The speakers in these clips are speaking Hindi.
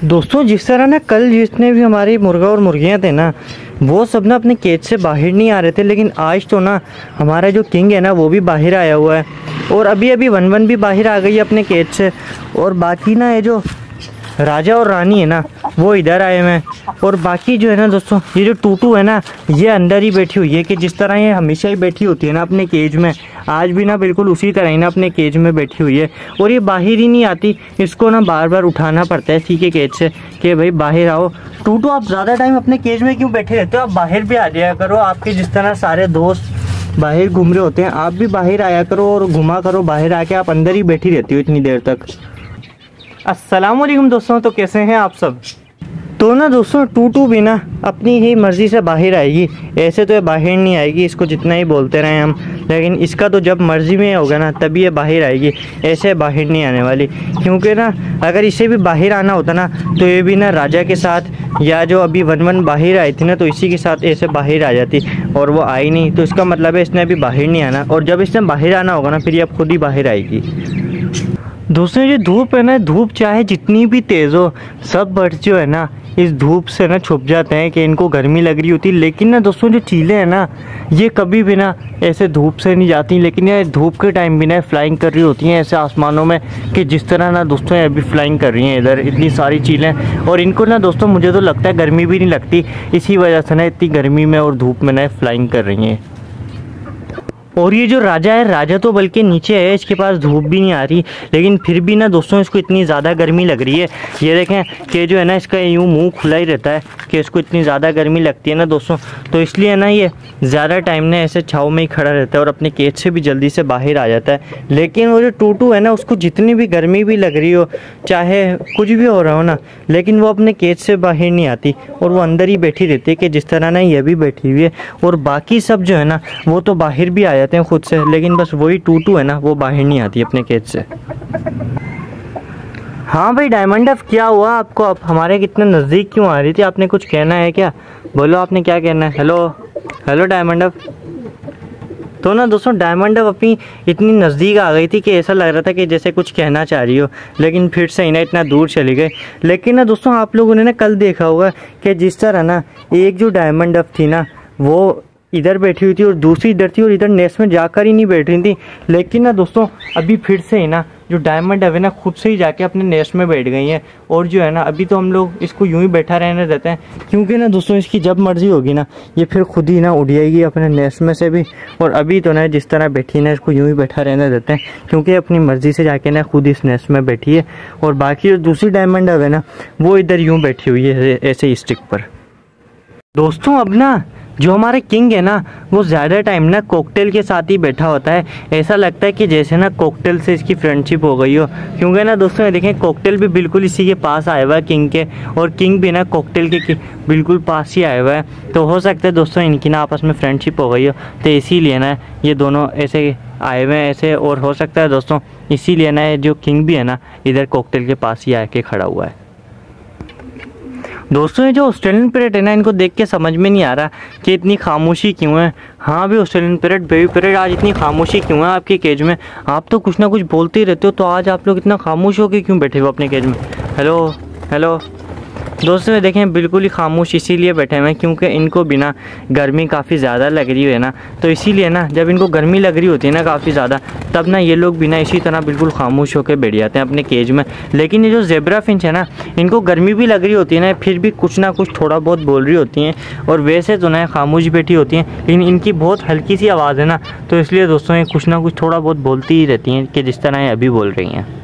दोस्तों जिस तरह ना कल जितने भी हमारे मुर्गा और मुर्गियां थे ना, वो सब ना अपने केज से बाहर नहीं आ रहे थे, लेकिन आज तो ना हमारा जो किंग है ना वो भी बाहर आया हुआ है और अभी अभी वन वन भी बाहर आ गई है अपने केज से। और बाकी ना ये जो राजा और रानी है ना वो इधर आए हुए हैं। और बाकी जो है ना दोस्तों, ये जो टूटू है ना ये अंदर ही बैठी हुई है कि जिस तरह ये हमेशा ही बैठी होती है ना अपने केज में, आज भी ना बिल्कुल उसी तरह ही ना अपने केज में बैठी हुई है और ये बाहर ही नहीं आती। इसको ना बार बार उठाना पड़ता है ठीक है केज से कि भाई बाहर आओ। टूटू आप ज़्यादा टाइम अपने केज में क्यों बैठे रहते हो, आप बाहर भी आ जाया करो। आपके जिस तरह सारे दोस्त बाहर घूम रहे होते हैं, आप भी बाहर आया करो और घुमा करो। बाहर आके आप अंदर ही बैठी रहती हो इतनी देर तक। अस्सलाम वालेकुम दोस्तों, तो कैसे हैं आप सब। तो ना दोस्तों टूटू भी ना अपनी ही मर्ज़ी से बाहर आएगी, ऐसे तो ये बाहर नहीं आएगी, इसको जितना ही बोलते रहे हम, लेकिन इसका तो जब मर्ज़ी में होगा ना तभी ये बाहर आएगी, ऐसे बाहर नहीं आने वाली। क्योंकि ना अगर इसे भी बाहर आना होता ना तो ये भी ना राजा के साथ या जो अभी वन वन बाहर आई थी ना तो इसी के साथ ऐसे बाहर आ जाती, और वो आई नहीं, तो इसका मतलब है इसने अभी बाहर नहीं आना। और जब इसने बाहर आना होगा ना फिर ये अब खुद ही बाहर आएगी। दोस्तों जो धूप है ना, धूप चाहे जितनी भी तेज़ हो, सब बर्ड जो है ना इस धूप से ना छुप जाते हैं कि इनको गर्मी लग रही होती। लेकिन ना दोस्तों जो चीलें हैं ना ये कभी भी ना ऐसे धूप से नहीं जाती, लेकिन ये धूप के टाइम भी ना फ्लाइंग कर रही होती हैं ऐसे आसमानों में कि जिस तरह ना दोस्तों ये अभी फ्लाइंग कर रही हैं इधर इतनी सारी चीलें। और इनको ना दोस्तों मुझे तो लगता है गर्मी भी नहीं लगती, इसी वजह से ना इतनी गर्मी में और धूप में ना फ्लाइंग कर रही हैं। और ये जो राजा है, राजा तो बल्कि नीचे है, इसके पास धूप भी नहीं आ रही, लेकिन फिर भी ना दोस्तों इसको इतनी ज़्यादा गर्मी लग रही है। ये देखें कि जो है ना इसका यूँ मुंह खुला ही रहता है कि इसको इतनी ज़्यादा गर्मी लगती है ना दोस्तों, तो इसलिए ना ये ज़्यादा टाइम ना ऐसे छाँव में ही खड़ा रहता है और अपने केज से भी जल्दी से बाहर आ जाता है। लेकिन वो जो टूटू है ना उसको जितनी भी गर्मी भी लग रही हो, चाहे कुछ भी हो रहा हो ना, लेकिन वो अपने केज से बाहर नहीं आती और वो अंदर ही बैठी रहती है कि जिस तरह ना ये भी बैठी हुई है। और बाकी सब जो है ना वो तो बाहर भी आ जाते हैं खुद से, लेकिन बस वही टूटू है ना वो बाहर नहीं आती अपने केज से। हाँ भाई डायमंड डफ, क्या हुआ आपको, आप हमारे कितने नज़दीक क्यों आ रही थी, आपने कुछ कहना है क्या, बोलो आपने क्या कहना है। हेलो हेलो डायमंड डफ। तो ना दोस्तों डायमंड डफ अपनी इतनी नज़दीक आ गई थी कि ऐसा लग रहा था कि जैसे कुछ कहना चाह रही हो, लेकिन फिर से ही ना इतना दूर चली गई। लेकिन ना दोस्तों आप लोगों ने ना कल देखा होगा कि जिस तरह ना एक जो डायमंड डफ थी ना वो इधर बैठी हुई थी और दूसरी इधर थी और इधर नेस्ट में जाकर ही नहीं बैठ रही थी। लेकिन ना दोस्तों अभी फिर से ही ना जो डायमंड डफ है ना खुद से ही जाके अपने नेस्ट में बैठ गई हैं। और जो है ना अभी तो हम लोग इसको यूं ही बैठा रहने देते हैं, क्योंकि ना दोस्तों इसकी जब मर्जी होगी ना ये फिर खुद ही ना उड़ जाएगी अपने नेस्ट में से भी। और अभी तो ना जिस तरह बैठी ना इसको यूं ही बैठा रहने देते हैं, क्योंकि अपनी मर्जी से जाके ना खुद इस नेस्ट में बैठी है। और बाकी जो दूसरी डायमंड डफ है ना वो इधर यूँ बैठी हुई है ऐसे ही स्टिक पर। दोस्तों अब ना जो हमारे किंग है ना वो ज़्यादा टाइम ना कॉकटेल के साथ ही बैठा होता है, ऐसा लगता है कि जैसे ना कॉकटेल से इसकी फ्रेंडशिप हो गई हो। क्योंकि ना दोस्तों देखें कॉकटेल भी बिल्कुल इसी के पास आया हुआ है किंग के, और किंग भी ना कॉकटेल के बिल्कुल पास ही आया हुआ है। तो हो सकता है दोस्तों इनकी ना आपस में फ्रेंडशिप हो गई हो, तो इसीलिए ना ये दोनों ऐसे आए हुए हैं ऐसे। और हो सकता है दोस्तों इसीलिए ना जो किंग भी है ना इधर कॉकटेल के पास ही आके खड़ा हुआ है। दोस्तों ये जो ऑस्ट्रेलियन पैरेट है ना इनको देख के समझ में नहीं आ रहा कि इतनी खामोशी क्यों है। हाँ भी ऑस्ट्रेलियन पैरेट, बेबी पैरेट, आज इतनी खामोशी क्यों है आपके केज में, आप तो कुछ ना कुछ बोलते ही रहते हो, तो आज आप लोग इतना खामोश होकर क्यों बैठे हो अपने केज में। हेलो हेलो दोस्तों देखें बिल्कुल ही खामोश इसीलिए बैठे हुए हैं क्योंकि इनको बिना गर्मी काफ़ी ज़्यादा लग रही है ना, तो इसीलिए ना जब इनको गर्मी लग रही होती है ना काफ़ी ज़्यादा, तब ना ये लोग बिना इसी तरह बिल्कुल खामोश होकर बैठ जाते हैं अपने केज में। लेकिन ये जो ज़ेब्रा फिंच है ना इनको गर्मी भी लग रही होती है ना, फिर भी कुछ ना कुछ थोड़ा बहुत बोल रही होती हैं, और वैसे तो ना खामोश बैठी होती हैं, लेकिन इनकी बहुत हल्की सी आवाज़ है ना, तो इसलिए दोस्तों ये कुछ ना कुछ थोड़ा बहुत बोलती ही रहती हैं कि जिस तरह ये अभी बोल रही हैं।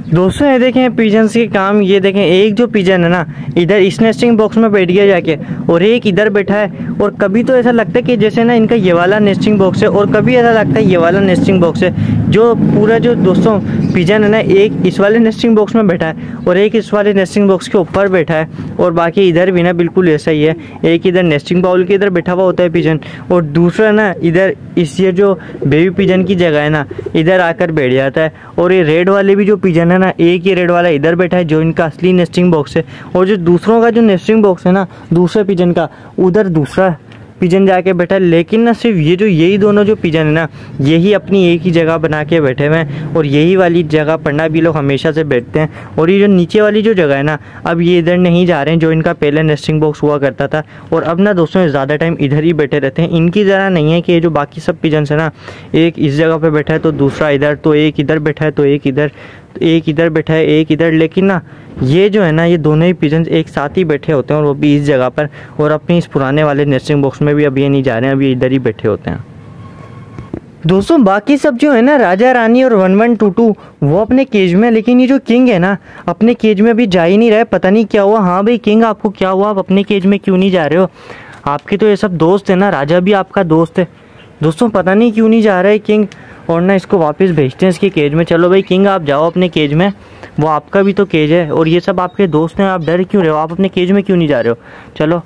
दोस्तों ये देखें पिजन्स के काम, ये देखें एक जो पिजन है ना इधर इस नेस्टिंग बॉक्स में बैठ गया जाके, और एक इधर बैठा है। और कभी तो ऐसा लगता है कि जैसे ना इनका ये वाला नेस्टिंग बॉक्स है, और कभी ऐसा लगता है ये वाला नेस्टिंग बॉक्स है। जो पूरा जो दोस्तों पिजन है ना एक इस वाले नेस्टिंग बॉक्स में बैठा है और एक इस वाले नेस्टिंग बॉक्स के ऊपर बैठा है, और बाकी इधर भी ना बिल्कुल ऐसा ही है, एक इधर नेस्टिंग बाउल के इधर बैठा हुआ होता है पिजन, और दूसरा ना इधर इस ये जो बेबी पिजन की जगह है ना इधर आकर बैठ जाता है। और ये रेड वाले भी जो पिजन है ना, एक ही रेड वाला इधर बैठा है जो इनका असली नेस्टिंग बॉक्स है, और जो दूसरों का जो नेस्टिंग बॉक्स है ना दूसरे पिजन का, उधर दूसरा पिजन जाके बैठा है, लेकिन ना सिर्फ यही दोनों जो पिजन है ना, यही अपनी एक ही जगह बना के बैठे हुए हैं और यही वाली जगह पर ना भी लोग हमेशा से बैठते हैं। और ये जो नीचे वाली जो जगह है ना, अब ये इधर नहीं जा रहे हैं जो इनका पहले नेस्टिंग बॉक्स हुआ करता था। और अब ना दोस्तों ज़्यादा टाइम इधर ही बैठे रहते हैं। इनकी तरह नहीं है कि ये जो बाकी सब पिजन्स है ना, एक इस जगह पे बैठा है तो दूसरा इधर, तो एक इधर बैठा है तो एक इधर, एक इधर बैठा है एक इधर। लेकिन ना ये जो है ना, ये दोनों ही पिजन्स एक साथ ही बैठे होते हैं और वो भी इस जगह पर। और अपने इस पुराने वाले नेस्टिंग बॉक्स में भी अब ये नहीं जा रहे हैं, अभी इधर ही बैठे होते हैं। दोस्तों बाकी सब जो है ना, राजा रानी और 1122 वो अपने केज में, लेकिन ये जो किंग है ना अपने केज में अभी जा ही नहीं रहा है, पता नहीं क्या हुआ। हाँ भाई किंग, आपको क्या हुआ? आप अपने केज में क्यों नहीं जा रहे हो? आपके तो ये सब दोस्त है ना, राजा भी आपका दोस्त है। दोस्तों पता नहीं क्यों नहीं जा रहा है किंग, और ना इसको वापस भेजते हैं इसके केज में। चलो भाई किंग, आप जाओ अपने केज में, वो आपका भी तो केज है और ये सब आपके दोस्त हैं। आप डर क्यों रहे हो? आप अपने केज में क्यों नहीं जा रहे हो? चलो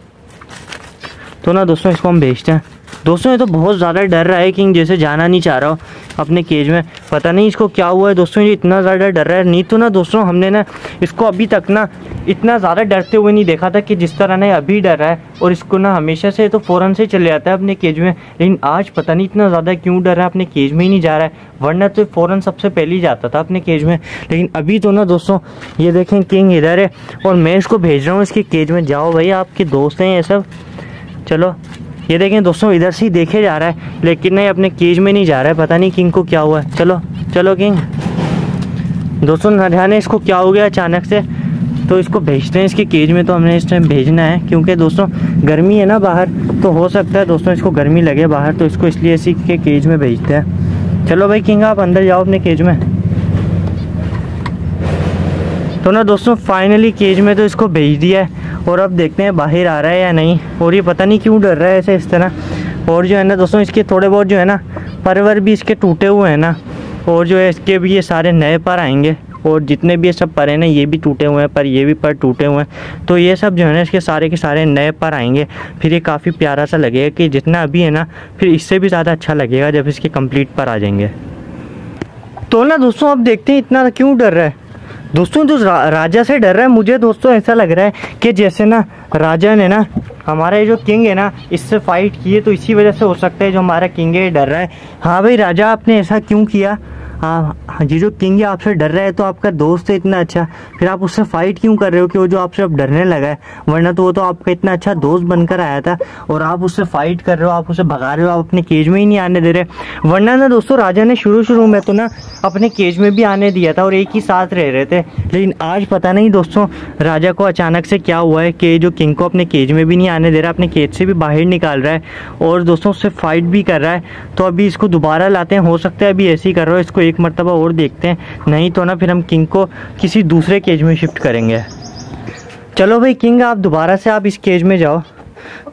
तो ना दोस्तों इसको हम भेजते हैं। दोस्तों ये तो बहुत ज़्यादा डर रहा है किंग, जैसे जाना नहीं चाह रहा हो अपने केज में। पता नहीं इसको क्या हुआ है दोस्तों, ये इतना ज़्यादा डर रहा है। नहीं तो ना दोस्तों हमने ना इसको अभी तक ना इतना ज़्यादा डरते हुए नहीं देखा था कि जिस तरह ना अभी डर रहा है। और इसको ना हमेशा से तो फ़ौरन से चले जाता है अपने केज में, लेकिन आज पता नहीं इतना ज़्यादा क्यों डर रहा है, अपने केज में ही नहीं जा रहा है। वरना तो फ़ौरन सबसे पहले ही जाता था अपने केज में, लेकिन अभी तो ना दोस्तों ये देखें किंग इधर है और मैं इसको भेज रहा हूँ इसके केज में। जाओ भाई, आपके दोस्त हैं ये सब। चलो ये देखें दोस्तों, इधर से ही देखे जा रहा है लेकिन नहीं अपने केज में नहीं जा रहा है। पता नहीं किंग को क्या हुआ है। चलो चलो किंग। दोस्तों न जाने इसको क्या हो गया अचानक से, तो इसको भेजते हैं इसके केज में। तो हमने इस टाइम भेजना है क्योंकि दोस्तों गर्मी है ना बाहर, तो हो सकता है दोस्तों इसको गर्मी लगे बाहर, तो इसको इसलिए इसी के केज में भेजते हैं। चलो भाई किंग, आप अंदर जाओ अपने केज में। तो ना दोस्तों फाइनली केज में तो इसको भेज दिया है और अब देखते हैं बाहर आ रहा है या नहीं। और ये पता नहीं क्यों डर रहा है ऐसे इस तरह। और जो है ना दोस्तों इसके थोड़े बहुत जो है ना परवर भी इसके टूटे हुए हैं ना, और जो है इसके भी ये सारे नए पर आएंगे। और जितने भी ये सब पर हैं ना, ये भी टूटे हुए हैं पर, ये भी पर टूटे हुए हैं। तो ये सब जो है ना इसके सारे के सारे नए पर आएंगे, फिर ये काफ़ी प्यारा सा लगेगा कि जितना अभी है ना फिर इससे भी ज़्यादा अच्छा लगेगा जब इसके कंप्लीट पर आ जाएंगे। तो ना दोस्तों अब देखते हैं इतना क्यों डर रहा है। दोस्तों जो राजा से डर रहा है, मुझे दोस्तों ऐसा लग रहा है कि जैसे ना राजा ने ना हमारा ये जो किंग है ना इससे फाइट की है, तो इसी वजह से हो सकता है जो हमारा किंग है डर रहा है। हाँ भाई राजा, आपने ऐसा क्यों किया? हाँ ये जो किंग है आपसे डर रहा है, तो आपका दोस्त है इतना अच्छा, फिर आप उससे फाइट क्यों कर रहे हो कि वो जो आपसे अब डरने लगा है? वरना तो वो तो आपका इतना अच्छा दोस्त बनकर आया था और आप उससे फाइट कर रहे हो, आप उसे भगा रहे हो, आप अपने केज में ही नहीं आने दे रहे। वरना ना दोस्तों राजा ने शुरू में तो ना अपने केज में भी आने दिया था और एक ही साथ रह रहे थे, लेकिन आज पता नहीं दोस्तों राजा को अचानक से क्या हुआ है कि जो किंग को अपने केज में भी नहीं आने दे रहा, अपने केज से भी बाहर निकाल रहा है और दोस्तों उससे फाइट भी कर रहा है। तो अभी इसको दोबारा लाते हैं, हो सकता है अभी ऐसे ही कर रहा हो, इसको एक मरतबा और देखते हैं, नहीं तो ना फिर हम किंग को किसी दूसरे केज में शिफ्ट करेंगे। चलो भाई किंग, आप दोबारा से आप इस केज में जाओ।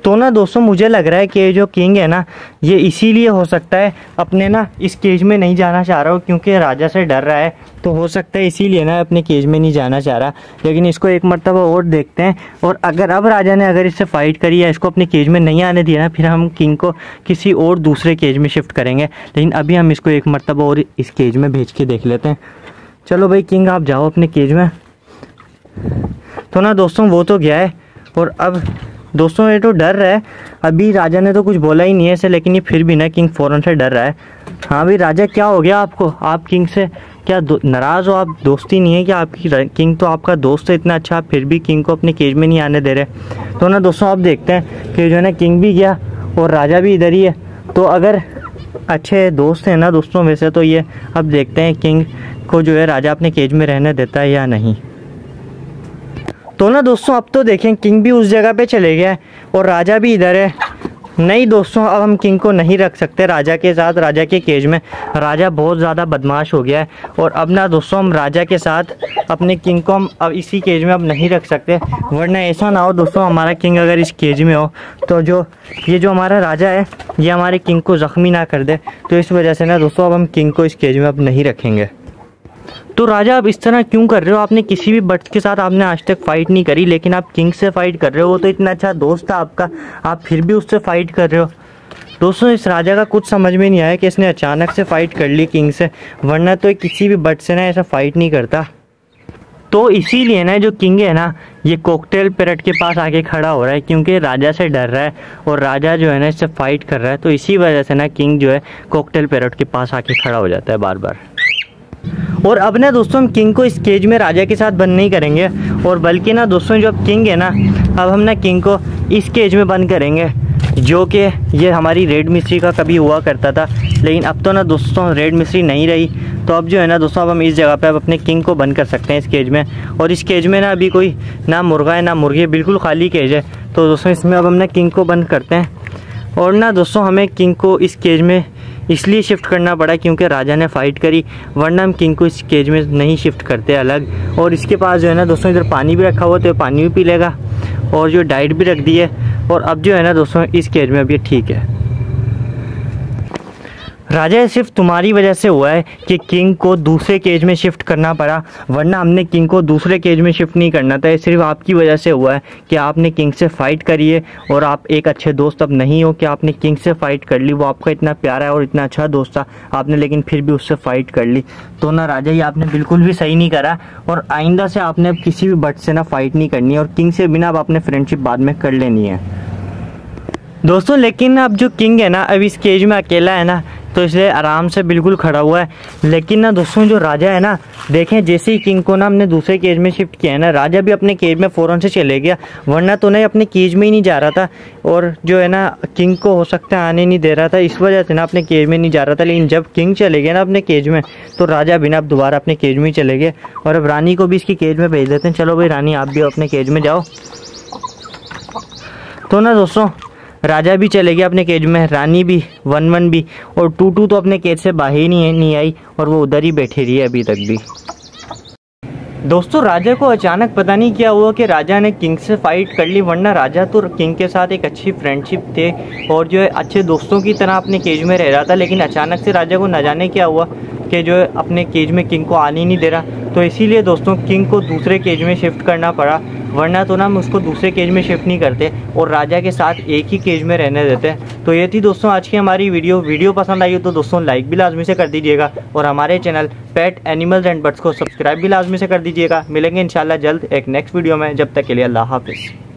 तो ना दोस्तों मुझे लग रहा है कि ये जो किंग है ना, ये इसीलिए हो सकता है अपने ना इस केज में नहीं जाना चाह रहा हो, क्योंकि राजा से डर रहा है, तो हो सकता है इसीलिए ना अपने केज में नहीं जाना चाह रहा। लेकिन इसको एक मरतबा और देखते हैं, और अगर अब राजा ने अगर इससे फाइट करी या इसको अपने केज में नहीं आने दिया ना, फिर हम किंग को किसी और दूसरे केज में शिफ्ट करेंगे। लेकिन अभी हम इसको एक मरतबा और इस केज में भेज के देख लेते हैं। चलो भाई किंग, आप जाओ अपने केज में। तो ना दोस्तों वो तो गया है, और अब दोस्तों ये तो डर रहा है। अभी राजा ने तो कुछ बोला ही नहीं है इसे, लेकिन ये फिर भी ना किंग फ़ौरन से डर रहा है। हाँ भाई राजा, क्या हो गया आपको? आप किंग से क्या नाराज़ हो? आप दोस्ती नहीं है कि आपकी? किंग तो आपका दोस्त है इतना अच्छा, आप फिर भी किंग को अपने केज में नहीं आने दे रहे। तो ना दोस्तों अब देखते हैं कि जो है ना किंग भी गया और राजा भी इधर ही है, तो अगर अच्छे दोस्त हैं ना दोस्तों वैसे, तो ये अब देखते हैं किंग को जो है राजा अपने केज में रहने देता है या नहीं। तो ना दोस्तों अब तो देखें किंग भी उस जगह पे चले गया है और राजा भी इधर है। नहीं दोस्तों, अब हम किंग को नहीं रख सकते राजा के साथ, राजा के केज में। राजा बहुत ज़्यादा बदमाश हो गया है, और अब ना दोस्तों हम राजा के साथ अपने किंग को हम अब इसी केज में अब नहीं रख सकते। वरना ऐसा ना हो दोस्तों हमारा किंग अगर इस केज में हो तो ये जो हमारा राजा है ये हमारे किंग को ज़ख्मी ना कर दे। तो इस वजह से ना दोस्तों अब हम किंग को इस केज में अब नहीं रखेंगे। तो राजा आप इस तरह क्यों कर रहे हो? आपने किसी भी बर्ड के साथ आपने आज तक फाइट नहीं करी, लेकिन आप किंग से फाइट कर रहे हो। वो तो इतना अच्छा दोस्त था आपका, आप फिर भी उससे फाइट कर रहे हो। दोस्तों इस राजा का कुछ समझ में नहीं आया कि इसने अचानक से फाइट कर ली किंग से, वरना तो किसी भी बर्ड से ना ऐसा फाइट नहीं करता। तो इसीलिए ना जो किंग है ना ये कॉकटेल पैरट के पास आके खड़ा हो रहा है, क्योंकि राजा से डर रहा है और राजा जो है ना इससे फाइट कर रहा है। तो इसी वजह से ना किंग जो है कॉकटेल पैरट के पास आके खड़ा हो जाता है बार बार। और अब ना दोस्तों हम किंग को इस केज में राजा के साथ बंद नहीं करेंगे, और बल्कि ना दोस्तों जो अब किंग है ना, अब हम ना किंग को इस केज में बंद करेंगे, जो कि ये हमारी रेड मिस्ट्री का कभी हुआ करता था। लेकिन अब तो ना दोस्तों रेड मिस्ट्री नहीं रही, तो अब जो है ना दोस्तों अब हम इस जगह पे अब अपने किंग को बंद कर सकते हैं इस केज में। और इस केज में ना अभी कोई ना मुर्गा है ना मुर्गी है, बिल्कुल खाली केज है। तो दोस्तों इसमें अब हम ना किंग को बंद करते हैं। और ना दोस्तों हमें किंग को इस केज में इसलिए शिफ्ट करना पड़ा क्योंकि राजा ने फाइट करी, वरना हम किंग को इस केज में नहीं शिफ्ट करते अलग। और इसके पास जो है ना दोस्तों इधर पानी भी रखा हुआ, तो पानी भी पी लेगा, और जो डाइट भी रख दी है। और अब जो है ना दोस्तों इस केज में अब ये ठीक है। राजा सिर्फ तुम्हारी वजह से हुआ है कि किंग को दूसरे केज में शिफ्ट करना पड़ा, वरना हमने किंग को दूसरे केज में शिफ्ट नहीं करना था। ये सिर्फ आपकी वजह से हुआ है कि आपने किंग से फाइट करी है, और आप एक अच्छे दोस्त अब नहीं हो कि आपने किंग से फाइट कर ली। वो आपका इतना प्यारा है और इतना अच्छा दोस्त था, आपने लेकिन फिर भी उससे फाइट कर ली। तो ना राजा ये आपने बिल्कुल भी सही नहीं करा, और आइंदा से आपने अब किसी भी बट से ना फाइट नहीं करनी है, और किंग से बिना अब आपने फ्रेंडशिप बाद में कर लेनी है दोस्तों। लेकिन अब जो किंग है ना अब इस केज में अकेला है ना, तो इसलिए आराम से बिल्कुल खड़ा हुआ है। लेकिन ना दोस्तों जो राजा है ना, देखें जैसे ही किंग को ना हमने दूसरे केज में शिफ्ट किया है ना, राजा भी अपने केज में फ़ौरन से चले गया, वरना तो नहीं अपने केज में ही नहीं जा रहा था। और जो है ना किंग को हो सकता है आने नहीं दे रहा था, इस वजह से ना अपने केज में नहीं जा रहा था। लेकिन जब किंग चले गए ना अपने केज में, तो राजा बिना अब दोबारा अपने केज में ही चले गए। और अब रानी को भी इसकी केज में भेज देते हैं। चलो भाई रानी आप भी अपने केज में जाओ। तो ना दोस्तों राजा भी चले गया अपने केज में, रानी भी, 1-1 भी, और 2-2 तो अपने केज से बाहर ही नहीं आई, और वो उधर ही बैठी रही है अभी तक भी। दोस्तों राजा को अचानक पता नहीं क्या हुआ कि राजा ने किंग से फाइट कर ली, वरना राजा तो किंग के साथ एक अच्छी फ्रेंडशिप थे और जो है अच्छे दोस्तों की तरह अपने केज में रह रहा था। लेकिन अचानक से राजा को न जाने क्या हुआ कि जो है अपने केज में किंग को आने ही नहीं दे रहा। तो इसीलिए दोस्तों किंग को दूसरे केज में शिफ्ट करना पड़ा, वरना तो ना हम उसको दूसरे केज में शिफ्ट नहीं करते और राजा के साथ एक ही केज में रहने देते। तो ये थी दोस्तों आज की हमारी वीडियो पसंद आई हो तो दोस्तों लाइक भी लाजमी से कर दीजिएगा, और हमारे channel pet animals and birds को सब्सक्राइब भी लाजमी से कर दीजिएगा। मिलेंगे इंशाल्लाह जल्द एक नेक्स्ट वीडियो में, जब तक के लिए अल्लाह हाफिज़।